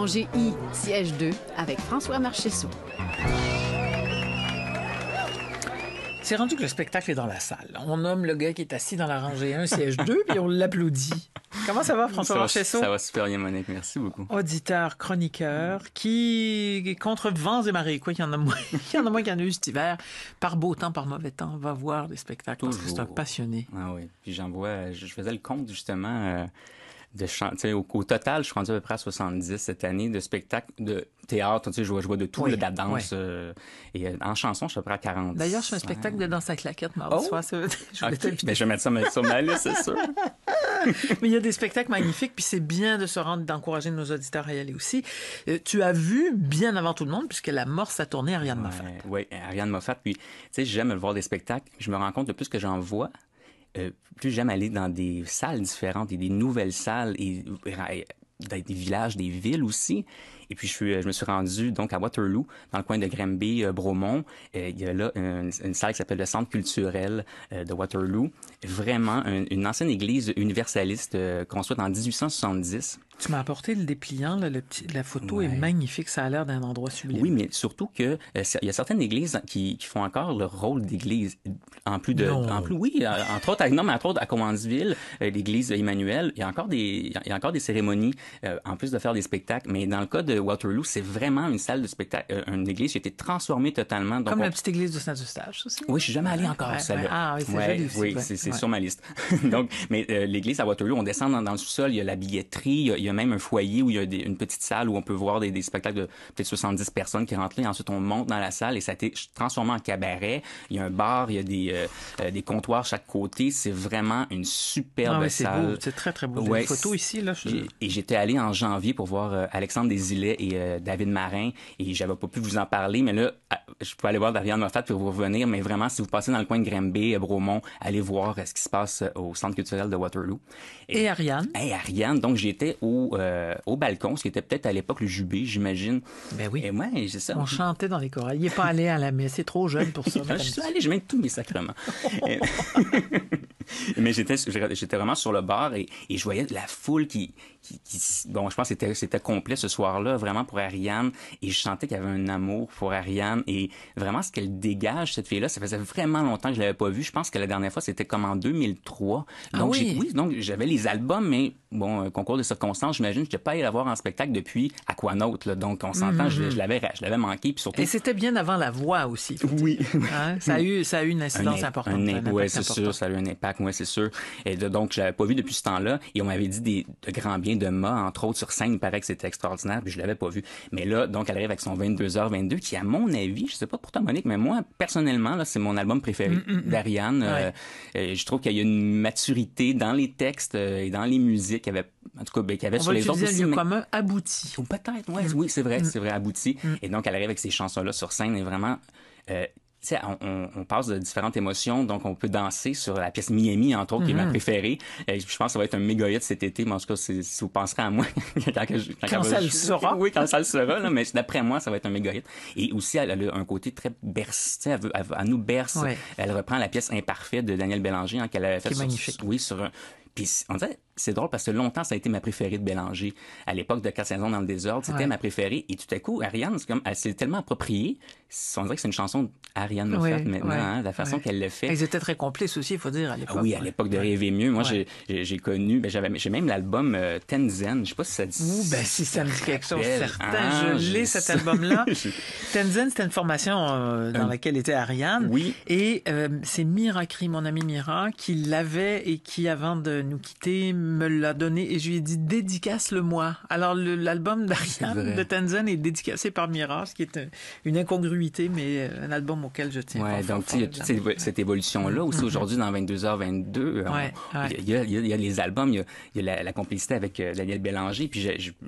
Rangée I, siège 2, avec François Marchessault. C'est rendu que le spectacle est dans la salle. On nomme le gars qui est assis dans la rangée 1, siège 2, puis on l'applaudit. Comment ça va, François Marchessault? Ça va super bien, Monique. Merci beaucoup. Auditeur, chroniqueur, qui, contre vents et marées, quoi, il y en a moins qu'il y en a eu cet hiver, par beau temps, par mauvais temps, va voir des spectacles. Toujours. Parce que c'est un passionné. Ah oui. Puis j'en vois, je faisais le compte, justement, de chanter. Au total, je suis rendu à peu près à 70 cette année de spectacles de théâtre. Tu sais, je vois de tout, de la danse. Et en chanson, je suis à peu près à 40. D'ailleurs, je fais un spectacle de danse à claquettes mardi soir. Je vais mettre ça sur ma liste, c'est sûr. Mais il y a des spectacles magnifiques, puis c'est bien de se rendre, d'encourager nos auditeurs à y aller aussi. Tu as vu, bien avant tout le monde, puisque la morse a tourné Ariane Moffat. Oui, Ariane Moffat. Puis, tu sais, j'aime voir des spectacles. Je me rends compte, le plus que j'en vois, plus j'aime aller dans des salles différentes et des nouvelles salles et dans des villages, des villes aussi. Et puis, je me suis rendu donc à Waterloo, dans le coin de Granby, Bromont. Il y a là une salle qui s'appelle le Centre culturel de Waterloo. Vraiment une ancienne église universaliste construite en 1870. Tu m'as apporté le dépliant, là, la photo est magnifique, ça a l'air d'un endroit sublime. Oui, mais surtout que il y a certaines églises qui font encore le rôle d'église, entre autres à Cowansville, l'église Emmanuel, il y a encore des cérémonies, en plus de faire des spectacles, mais dans le cas de Waterloo, c'est vraiment une salle de spectacle, une église qui a été transformée totalement. Donc, comme la petite église de Saint-Eustache aussi. Oui, je suis jamais allé encore à celle-là. Ah oui, c'est joli aussi. Oui, c'est sur ma liste. Donc, mais l'église à Waterloo, on descend dans le sous-sol, il y a la billetterie, il y a même un foyer où il y a une petite salle où on peut voir des spectacles de peut-être 70 personnes qui rentrent là. Et ensuite, on monte dans la salle et ça a été transformé en cabaret. Il y a un bar, il y a des comptoirs chaque côté. C'est vraiment une superbe salle. Beau. C'est très, très beau. J'ai une photo ici. Là, Et j'étais allé en janvier pour voir Alexandre Desilets et David Marin. Et j'avais pas pu vous en parler, mais là, je peux aller voir Ariane Moffat pour vous revenir. Mais vraiment, si vous passez dans le coin de Granby, Bromont, allez voir ce qui se passe au Centre culturel de Waterloo. Et Ariane? Ariane, donc j'étais au balcon, ce qui était peut-être à l'époque le Jubé, j'imagine. Ben oui. Et moi, c'est ça. On chantait dans les chorales. Il n'est pas allé à la messe, c'est trop jeune pour ça. Je suis allé, je mets tous mes sacrements. Mais j'étais vraiment sur le bar et je voyais la foule qui bon, je pense que c'était complet ce soir-là, vraiment pour Ariane. Et je sentais qu'il y avait un amour pour Ariane. Et vraiment, ce qu'elle dégage, cette fille-là, ça faisait vraiment longtemps que je l'avais pas vue. Je pense que la dernière fois, c'était comme en 2003. Donc, donc j'avais les albums, mais bon, concours de circonstances, j'imagine, je n'étais pas allé la voir en spectacle depuis Aquanaut, là. Donc, on s'entend, je l'avais manqué. Puis surtout... Et c'était bien avant la voix aussi. Oui. Hein? Ça a eu une incidence importante. Oui, c'est sûr, ça a eu un impact, oui, c'est sûr. Et donc, je l'avais pas vu depuis ce temps-là. Et on m'avait dit de grands biens de Ma, entre autres, sur scène. Il paraît que c'était extraordinaire, puis je l'avais pas vu. Mais là, donc, elle arrive avec son 22h22, qui, à mon avis, je sais pas pour toi, Monique, mais moi, personnellement, là, c'est mon album préféré d'Ariane. Je trouve qu'il y a une maturité dans les textes et dans les musiques qu'il y avait sur les autres aussi. Un lieu commun abouti. Ou peut-être, oui, c'est vrai, abouti. Et donc, elle arrive avec ces chansons-là sur scène et vraiment... tu sais, on passe de différentes émotions, donc on peut danser sur la pièce Miami, entre autres, qui est ma préférée. Et je pense que ça va être un méga hit cet été, mais en tout cas, si vous penserez à moi... quand ça le sera. Oui, quand ça le sera, là, mais d'après moi, ça va être un méga hit. Et aussi, elle a un côté très berce, elle nous berce. Ouais. Elle reprend la pièce Imparfait de Daniel Bélanger, qu'elle avait faite sur un... Puis on dirait, c'est drôle parce que longtemps, ça a été ma préférée de Bélanger. À l'époque de 4 saisons dans le désordre, c'était ma préférée. Et tout à coup, Ariane, elle s'est tellement appropriée. On dirait que c'est une chanson d'Ariane Moffat maintenant, hein, la façon qu'elle le fait. Ils étaient très complices aussi, il faut dire, à l'époque. Oui, à l'époque de Rêver mieux. Moi, j'ai connu, j'ai même l'album Tenzen. Je sais pas si ça dit. Si ça me dit quelque chose, certain. Je l'ai, cet album-là. Tenzen, c'était une formation dans laquelle était Ariane. Oui. Et c'est Mira Cri, mon amie Mira, qui l'avait et qui, avant de nous quitter, me l'a donné et je lui ai dit dédicace-le-moi. Alors l'album d'Ariane de Tenzen est dédicacé par Mira, ce qui est une incongruité, mais un album auquel je tiens. Ouais, donc il y a toute cette évolution-là aussi aujourd'hui dans 22h22. Il y a les albums, il y a la complicité avec Daniel Bélanger, puis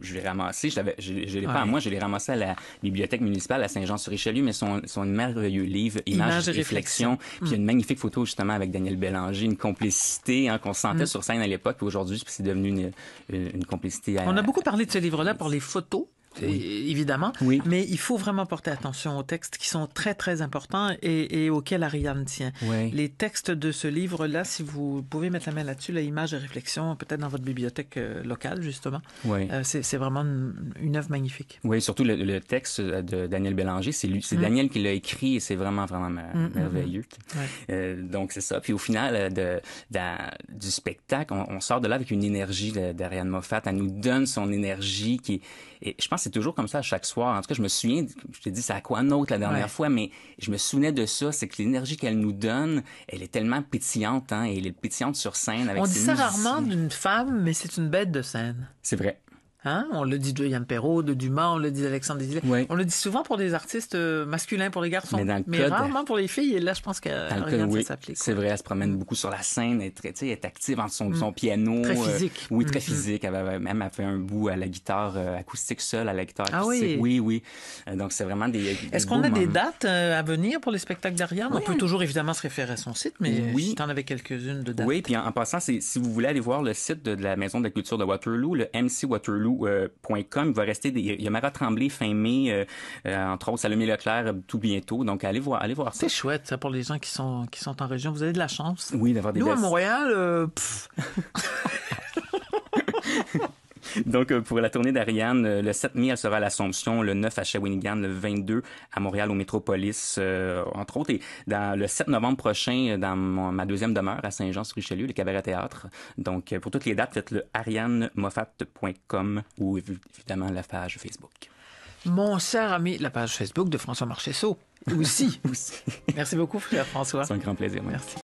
je l'ai ramassé, je l'ai pas à moi, je l'ai ramassé à la bibliothèque municipale à Saint-Jean-sur-Richelieu, mais son merveilleux livre Images et réflexions. Puis il y a une magnifique photo justement avec Daniel Bélanger, une complicité qu'on sentait sur scène à l'époque, puis aujourd'hui, c'est devenu une complicité. On a beaucoup parlé de ce livre-là pour les photos. évidemment. Oui. Mais il faut vraiment porter attention aux textes qui sont très, très importants et auxquels Ariane tient. Oui. Les textes de ce livre-là, si vous pouvez mettre la main là-dessus, la image et réflexion, peut-être dans votre bibliothèque locale, justement. Oui. C'est vraiment une œuvre magnifique. Oui, surtout le texte de Daniel Bélanger, c'est Daniel qui l'a écrit et c'est vraiment, vraiment merveilleux. Ouais. Donc, c'est ça. Puis au final, du spectacle, on sort de là avec une énergie d'Ariane Moffat. Elle nous donne son énergie et je pense que c'est toujours comme ça à chaque soir. En tout cas, je me souviens, je t'ai dit, c'est à quoi d'autre la dernière fois, mais je me souvenais de ça, c'est que l'énergie qu'elle nous donne, elle est tellement pétillante, hein, et elle est pétillante sur scène avec On ses dit ça musiciens. rarement d'une femme, mais c'est une bête de scène. C'est vrai. Hein? On le dit de Yann Perrault, de Dumas, on le dit d'Alexandre Desilets. Oui. On le dit souvent pour des artistes masculins, pour les garçons. Mais dans le cas rarement pour les filles. Et là, je pense qu'Ariane, ça s'applique. C'est vrai, elle se promène beaucoup sur la scène. Elle est active entre son piano. Très physique. Oui, très physique. Elle a fait un bout à la guitare acoustique seule, à la guitare acoustique. Ah oui? Oui. Donc, c'est vraiment des Est-ce qu'on a des dates à venir pour les spectacles d'Ariane? Oui. On peut toujours évidemment se référer à son site, mais oui. si tu en avais quelques-unes de dates. Oui, puis en passant, si vous voulez aller voir le site de la Maison de la Culture de Waterloo, le mcwaterloo.com, il va rester il y a Mara Tremblay fin mai, entre autres Salomé Leclerc tout bientôt. Donc allez voir ça. C'est chouette ça pour les gens qui sont en région. Vous avez de la chance. Oui, d'avoir des Nous à belles... Montréal, Donc, pour la tournée d'Ariane, le 7 mai, elle sera à l'Assomption, le 9 à Shawinigan, le 22 à Montréal, au Métropolis, entre autres. Et le 7 novembre prochain, dans ma deuxième demeure à Saint-Jean-sur-Richelieu, le Cabaret Théâtre. Donc, pour toutes les dates, faites-le arianemoffat.com ou évidemment la page Facebook. Mon cher ami, la page Facebook de François Marcheseau aussi. Aussi. Merci beaucoup, frère François. C'est un grand plaisir. Merci.